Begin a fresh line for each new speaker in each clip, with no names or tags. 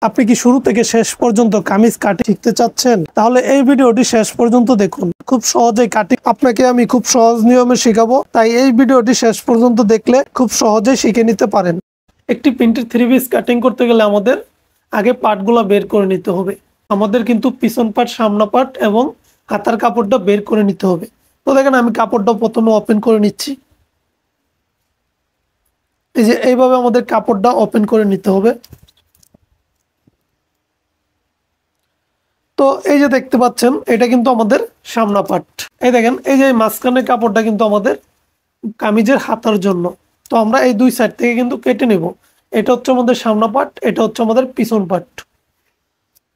আপনি কি শুরু থেকে শেষ পর্যন্ত কামিজ কাটিং শিখতে চাচ্ছেন? তাহলে এই ভিডিওটি শেষ পর্যন্ত দেখুন। খুব সহজেই কাটিং আপনাকে আমি খুব সহজ নিয়মে শেখাবো, তাই এই ভিডিওটি শেষ পর্যন্ত দেখলে খুব সহজেই শিখে নিতে পারেন। একটি প্রিন্টের থ্রি পিস কাটিং করতে গেলে আমাদের আগে পার্টগুলো বের করে নিতে হবে। আমাদের কিন্তু পিছন পার্ট, সামনা পার্ট এবং হাতার কাপড়টা বের করে নিতে হবে। তো দেখেন আমি কাপড়টা প্রথমে ওপেন করে নিচ্ছি। এই যে এইভাবে আমাদের কাপড়টা ওপেন করে নিতে হবে। তো এই যে দেখতে পাচ্ছেন, এটা কিন্তু আমাদের সামনা পার্ট। এই দেখেন, এই যে মাঝখানের কাপড়টা কিন্তু আমাদের কামিজের হাতার জন্য। তো আমরা এই দুই সাইড থেকে কিন্তু কেটে নেব। এটা হচ্ছে আমাদের সামনা পার্ট, এটা হচ্ছে আমাদের পিছন পার্ট।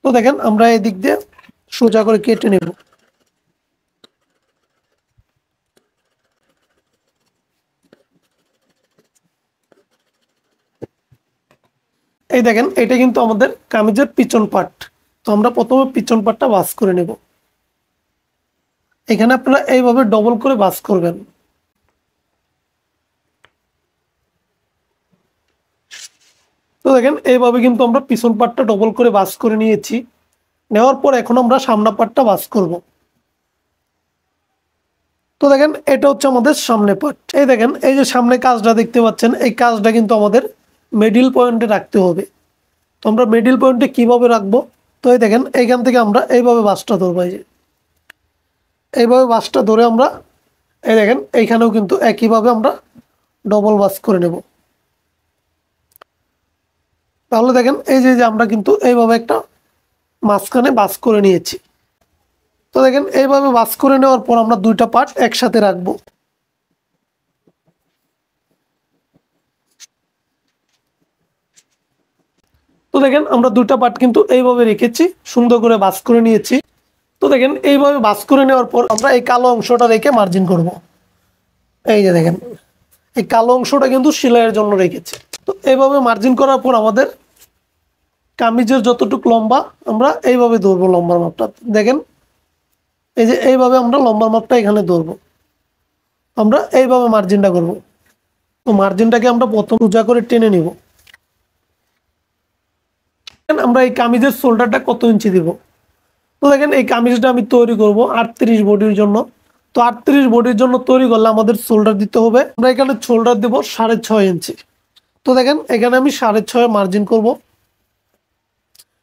তো দেখেন আমরা এই দিক দিয়ে সোজা করে কেটে নেব। এই দেখেন, এটা কিন্তু আমাদের কামিজের পিছন পার্ট। তো আমরা প্রথমে পিছন পার্টটা ভাঁজ করে নেব। এখানে আপনারা এইভাবে ডবল করে ভাঁজ করবেন। তো দেখেন এইভাবে কিন্তু আমরা পিছন পার্টটা ডবল করে ভাঁজ করে নিয়েছি। নেওয়ার পর এখন আমরা সামনা পার্টটা ভাঁজ করব। তো দেখেন এটা হচ্ছে আমাদের সামনে পার্ট। এই দেখেন, এই যে সামনে কাজটা দেখতে পাচ্ছেন, এই কাজটা কিন্তু আমাদের মিডল পয়েন্টে রাখতে হবে। তো আমরা মিডল পয়েন্টে কিভাবে রাখবো? তো এই দেখেন, এইখান থেকে আমরা এইভাবে ভাঁজটা ধরবো। এই যে এইভাবে ভাঁজটা ধরে আমরা এই দেখেন এইখানেও কিন্তু একইভাবে আমরা ডবল ভাঁজ করে নেব। তাহলে দেখেন এই যে আমরা কিন্তু এইভাবে একটা মাঝখানে ভাঁজ করে নিয়েছি। তো দেখেন এইভাবে ভাঁজ করে নেওয়ার পর আমরা দুইটা পার্ট একসাথে রাখবো। তো দেখেন আমরা দুইটা পার্ট কিন্তু এইভাবে রেখেছি, সুন্দর করে ভাঁজ করে নিয়েছি। তো দেখেন এইভাবে ভাঁজ করে নেওয়ার পর আমরা এই কালো অংশটা রেখে মার্জিন করব। এই যে দেখেন, এই কালো অংশটা কিন্তু সেলাইয়ের জন্য রেখেছি। তো এইভাবে মার্জিন করার পর আমাদের কামিজের যতটুকু লম্বা আমরা এইভাবে ধরবো। লম্বার মাপটা দেখেন, এই যে এইভাবে আমরা লম্বার মাপটা এখানে ধরবো। আমরা এইভাবে মার্জিনটা করব। তো মার্জিনটাকে আমরা প্রথম সোজা করে টেনে নিব। আমরা এই কামিজের শোল্ডারটা কত ইঞ্চি দিব? তো দেখেন এই কামিজটা আমি তৈরি করব 38 বডির জন্য। তো 38 বডির জন্য তৈরি করলে আমাদের শোল্ডার দিতে হবে, আমরা এখানে শোল্ডার দেব 6.5 ইঞ্চি। তো দেখেন এখানে আমি 6.5 মার্জিন করব।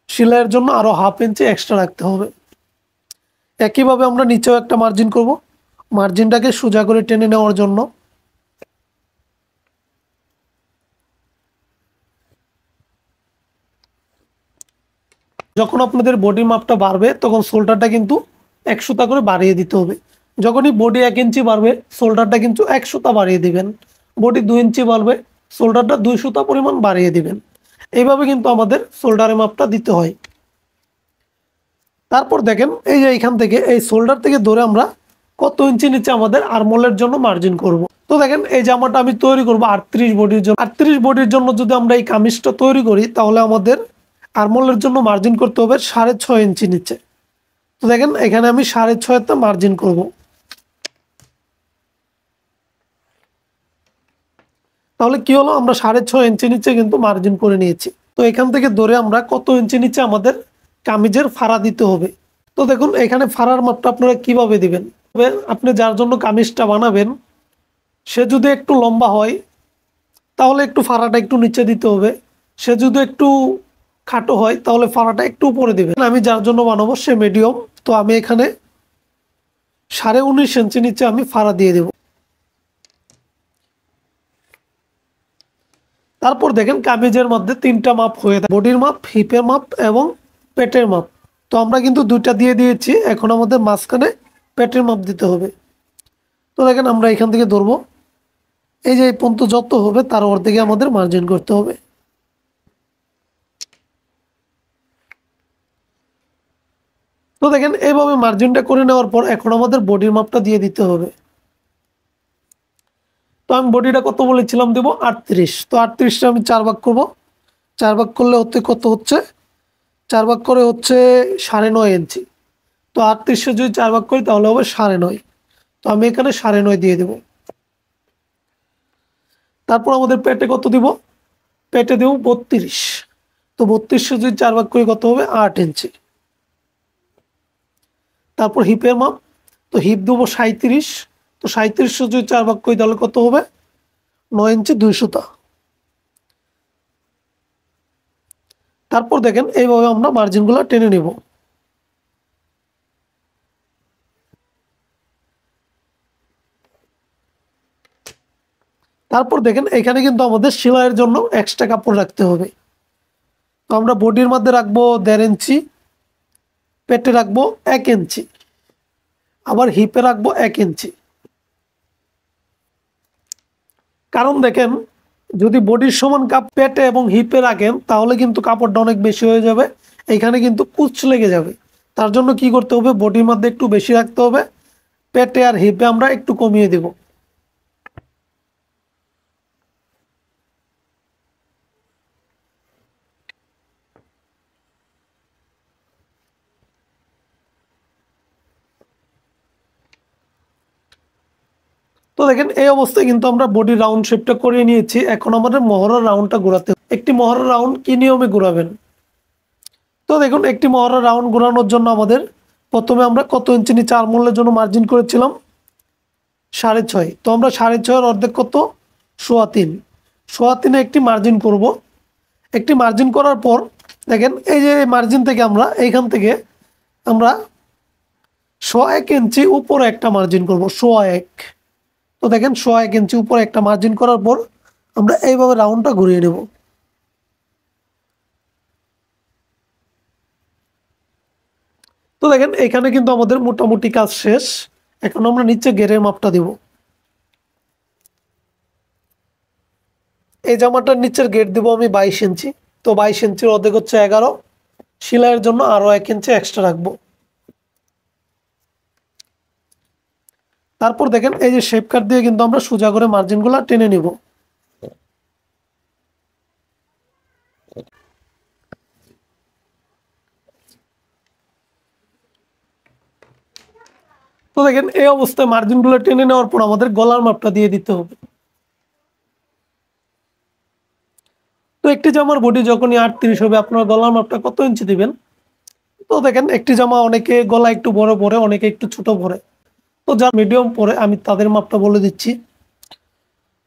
সেলাইয়ের জন্য আরো হাফ ইঞ্চি এক্সট্রা রাখতে হবে। একইভাবে আমরা নিচেও একটা মার্জিন করব, মার্জিনটাকে সোজা করে টেনে নেওয়ার জন্য। যখন আপনাদের বডি মাপটা বাড়বে তখন শোল্ডারটা কিন্তু 1 সুতা করে বাড়িয়ে দিতে হবে। যখনই বডি 1 ইঞ্চি বাড়বে শোল্ডারটা কিন্তু 1 সুতা বাড়িয়ে দিবেন। বডি 2 ইঞ্চি বাড়বে শোল্ডারটা 2 সুতা পরিমাণ বাড়িয়ে দিবেন। এইভাবে কিন্তু আমাদের শোল্ডারের মাপটা দিতে হয়। তারপর দেখেন এই যে এইখান থেকে এই শোল্ডার থেকে ধরে আমরা কত ইঞ্চি নিচে আমাদের আর্মহোলের জন্য মার্জিন করব। তো দেখেন এই জামাটা আমি তৈরি করব 38 বডির জন্য। 38 বডির জন্য যদি আমরা এই কামিজটা তৈরি করি তাহলে আমাদের আর্মহোলের জন্য মার্জিন করতে হবে 6.5 ইঞ্চি নিচে। তো দেখেন এখানে আমি 6.5তে মার্জিন করব। তাহলে কি হলো, আমরা 6.5 ইঞ্চি নিচে কিন্তু মার্জিন করে নিয়েছি। তো এখান থেকে ধরে আমরা কত ইঞ্চি নিচে আমাদের কামিজের ফাড়া দিতে হবে। তো দেখুন এখানে ফাড়ার মাপটা আপনারা কিভাবে দিবেন? আপনি যার জন্য কামিজটা বানাবেন সে যদি একটু লম্বা হয় তাহলে একটু ফাড়াটা একটু নিচে দিতে হবে। সে যদি একটু খাটো হয় তাহলে ফাড়াটা একটু উপরে দিবেন। আমি যার জন্য বানাবো সে মিডিয়াম, তো আমি এখানে 19.5 ইঞ্চি নিচে আমি ফাড়া দিয়ে দেব। তারপর দেখেন কামিজের মধ্যে 3টা মাপ হয়ে থাকে, বডির মাপ, হিপের মাপ এবং পেটের মাপ। তো আমরা কিন্তু 2টা দিয়ে দিয়েছি, এখন আমাদের মাঝখানে পেটের মাপ দিতে হবে। তো দেখেন আমরা এখান থেকে ধরবো, এই যে এই পর্যন্ত যত হবে তার অর্ধেকে আমাদের মার্জিন করতে হবে। তো দেখেন এইভাবে মার্জিনটা করে নেওয়ার পর এখন আমাদের বডির মাপটা দিয়ে দিতে হবে। তো আমি বডিটা কত বলেছিলাম দেবো 38। তো 38টা আমি 4 ভাগ করব। 4 ভাগ করলে হচ্ছে কত হচ্ছে, 4 ভাগ করে হচ্ছে 9.5 ইঞ্চি। তো 38 যদি 4 ভাগ করি তাহলে হবে 9.5। তো আমি এখানে 9.5 দিয়ে দেব। তারপর আমাদের পেটে কত দিব? পেটে দেব 32। তো 32 যদি 4 ভাগ করি কত হবে 8 ইঞ্চি। তারপর হিপের মাপ, তো হিপ দেবো 37, তো 37 যদি 4 ভাগ করি তাহলে কত হবে 9 ইঞ্চি 2 সুতা। তারপর দেখেন এইভাবে আমরা মার্জিনগুলো টেনে নিব। তারপর দেখেন এখানে কিন্তু আমাদের সেলাইয়ের জন্য এক্সট্রা কাপড় রাখতে হবে। তো আমরা বডির মধ্যে রাখবো 1.5 ইঞ্চি, পেটে রাখবো 1 ইঞ্চি, আবার হিপে রাখবো 1 ইঞ্চি। কারণ দেখেন যদি বডির সমান পেটে এবং হিপে রাখেন তাহলে কিন্তু কাপড়টা অনেক বেশি হয়ে যাবে, এখানে কিন্তু কুচ লেগে যাবে। তার জন্য কি করতে হবে, বডির মধ্যে একটু বেশি রাখতে হবে, পেটে আর হিপে আমরা একটু কমিয়ে দেব। তো দেখেন এই অবস্থায় কিন্তু আমরা বডি রাউন্ড শেপটা করে নিয়েছি। এখন আমাদের মহড়ার রাউন্ডটা ঘোরাতে হবে। একটি মহড়ার রাউন্ড কি নিয়মে ঘোরাবেন, তো দেখুন একটি মহড়ার রাউন্ড ঘোরানোর জন্য আমাদের প্রথমে আমরা কত ইঞ্চি নিচে আর্মহোলের জন্য মার্জিন করেছিলাম 6.5, তো আমরা 6.5 অর্ধেক কত 3.25, 3.25 একটি মার্জিন করব। একটি মার্জিন করার পর দেখেন এই যে মার্জিন থেকে আমরা এইখান থেকে আমরা 1.25 ইঞ্চি উপরে একটা মার্জিন করব 1.25। তো দেখেন 1.25 ইঞ্চি উপরে একটা মার্জিন করার পর আমরা এইভাবে রাউন্ডটা ঘুরিয়ে নেব। তো দেখেন এখানে কিন্তু আমাদের মোটামুটি কাজ শেষ। এখন আমরা নিচে ঘেরের মাপটা দিব। এই জামাটার নিচের গেট দিব আমি 22 ইঞ্চি, তো 22 ইঞ্চির অর্ধেক হচ্ছে 11, সেলাইয়ের জন্য আরো 1 ইঞ্চি এক্সট্রা রাখবো। তারপর দেখেন এই যে শেপ কাট দিয়ে কিন্তু আমরা সোজা করে মার্জিনগুলো টেনে নিব। তো দেখেন এই অবস্থায় মার্জিনগুলো টেনে নেওয়ার পর আমাদের গলার মাপটা দিয়ে দিতে হবে। তো একটি জামার বডি যখনই 38 হবে আপনার গলার মাপটা কত ইঞ্চি দিবেন, তো দেখেন একটি জামা অনেকে গলা একটু বড় পরে, অনেকে একটু ছোট পরে, তো যার মিডিয়াম পরে আমি তাদের মাপটা বলে দিচ্ছি।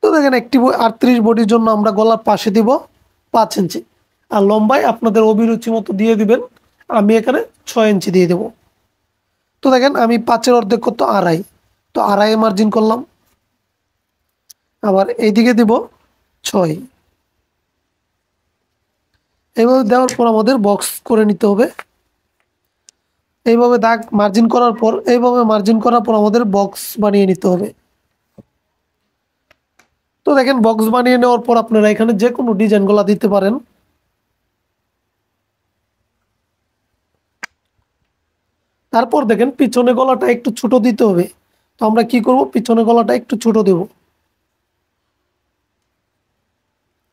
তো দেখেন একটি 38 বডির জন্য আমরা গলার পাশে দিব 5 ইঞ্চি, আর লম্বায় আপনাদের অভিরুচি মতো দিয়ে দিবেন। আমি এখানে 6 ইঞ্চি দিয়ে দেব। তো দেখেন আমি 5-এর অর্ধেক কত 2.5, তো 2.5 মার্জিন করলাম, আবার এইদিকে দিব 6। এইভাবে দেওয়ার পর আমাদের বক্স করে নিতে হবে। এইভাবে দাগ মার্জিন করার পর আমাদের বক্স বানিয়ে নিতে হবে। তো দেখেন বক্স বানিয়ে নেওয়ার পর আপনারা এখানে যে কোনো ডিজাইনগুলো দিতে পারেন। তারপর দেখেন পিছনে গলাটা একটু ছোট দিতে হবে, তো আমরা কি করব, পিছনে গলাটা একটু ছোট দেব।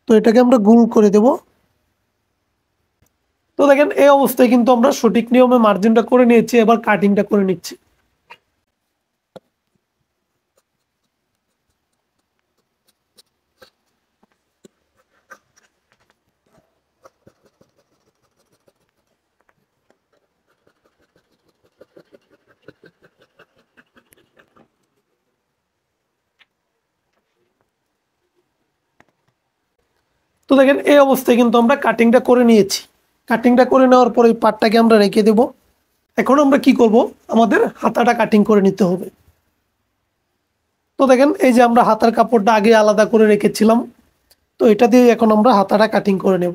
তো এটাকে আমরা গোল করে দেব। তো দেখেন এই অবস্থায় কিন্তু আমরা সঠিক নিয়মে মার্জিনটা করে নিয়েছি, এবার কাটিংটা করে নিচ্ছি। তো দেখেন এই অবস্থায় কিন্তু আমরা কাটিংটা করে নিয়েছি। কাটিংটা করে নেওয়ার পর এই পার্টটাকে আমরা রেখে দেব। এখন আমরা কি করব, আমাদের হাতাটা কাটিং করে নিতে হবে। তো দেখেন এই যে আমরা হাতার কাপড়টা আগে আলাদা করে রেখেছিলাম, তো এটা দিয়ে এখন আমরা হাতাটা কাটিং করে নেব।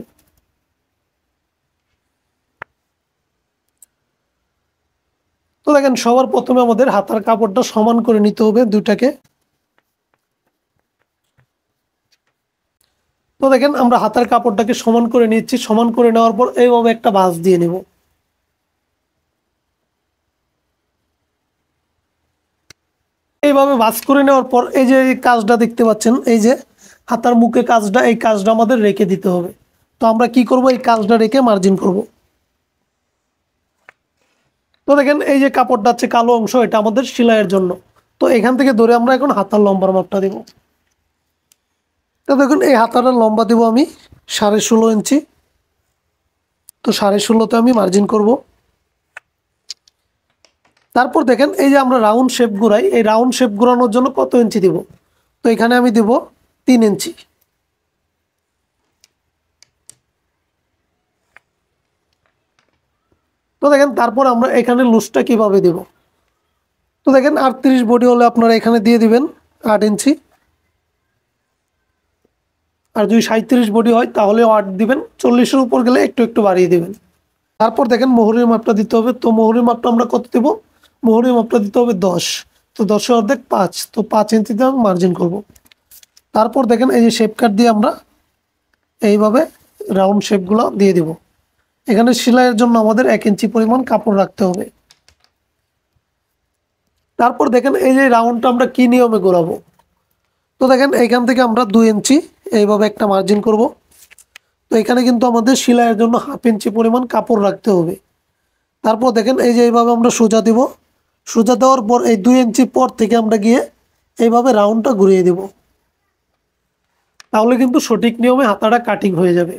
তো দেখেন সবার প্রথমে আমাদের হাতার কাপড়টা সমান করে নিতে হবে দুইটাকে। তো দেখেন আমরা হাতার কাপড়টাকে সমান করে নিচ্ছি। সমান করে নেওয়ার পর এইভাবে একটা ভাঁজ দিয়ে নেব। এইভাবে ভাঁজ করে নেওয়ার পর এই যে কাজটা দেখতে পাচ্ছেন, এই যে হাতার মুখে কাজটা, এই কাজটা আমাদের রেখে দিতে হবে। তো আমরা কি করব, এই কাজটা রেখে মার্জিন করব। তো দেখেন এই যে কাপড়টা আছে কালো অংশ, এটা আমাদের সেলাইয়ের জন্য। তো এখান থেকে ধরে আমরা এখন হাতার লম্বার মাপটা দেব। তো দেখুন এই হাতাটার লম্বা দেব আমি 16.5 ইঞ্চি। তো 16.5-তে আমি মার্জিন করব। তারপর দেখেন এই যে আমরা রাউন্ড শেপ ঘুরাই, এই রাউন্ড শেপ ঘোরানোর জন্য কত ইঞ্চি দিব, তো এখানে আমি দেব 3 ইঞ্চি। তো দেখেন তারপর আমরা এখানে লুজটা কিভাবে দেব, তো দেখেন 38 বডি হলে আপনারা এখানে দিয়ে দিবেন 8 ইঞ্চি, আর যদি 37 বডি হয় তাহলে 8 দিবেন, 40-এর উপর গেলে একটু একটু বাড়িয়ে দিবেন। তারপর দেখেন মোহরের মাপটা দিতে হবে, তো মোহরের মাপটা আমরা কত দেব, মোহরের মাপটা দিতে হবে 10, তো 10-এর অর্ধেক 5, তো 5 ইঞ্চিতে আমি মার্জিন করব। তারপর দেখেন এই যে শেপ কাট দিয়ে আমরা এইভাবে রাউন্ড শেপগুলো দিয়ে দিব। এখানে সেলাইয়ের জন্য আমাদের 1 ইঞ্চি পরিমাণ কাপড় রাখতে হবে। তারপর দেখেন এই যে রাউন্ডটা আমরা কি নিয়মে ঘোরাবো, তো দেখেন এইখান থেকে আমরা 2 ইঞ্চি এইভাবে একটা মার্জিন করব। তো এখানে কিন্তু আমাদের সেলাইয়ের জন্য 1/2 ইঞ্চি পরিমাণ কাপড় রাখতে হবে। তারপর দেখেন এই যে এইভাবে আমরা সোজা দিব, সোজা দেওয়ার পর এই 2 ইঞ্চি পর থেকে আমরা গিয়ে এইভাবে রাউন্ডটা ঘুরিয়ে দেব, তাহলে কিন্তু সঠিক নিয়মে হাতাটা কাটিং হয়ে যাবে।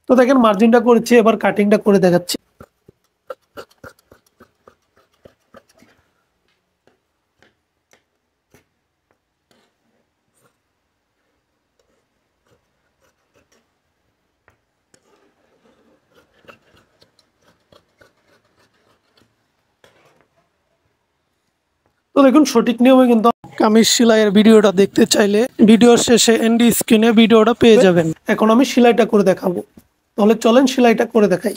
তো দেখেন মার্জিনটা করেছি, এবার কাটিংটা করে দেখাচ্ছি। তো দেখুন সঠিক নিয়মে কিন্তু কামিজ সেলাইয়ের ভিডিওটা দেখতে চাইলে ভিডিওর শেষে এন্ড স্ক্রিনে ভিডিওটা পেয়ে যাবেন। এখন আমি সেলাইটা করে দেখাবো, তাহলে চলেন সেলাইটা করে দেখাই।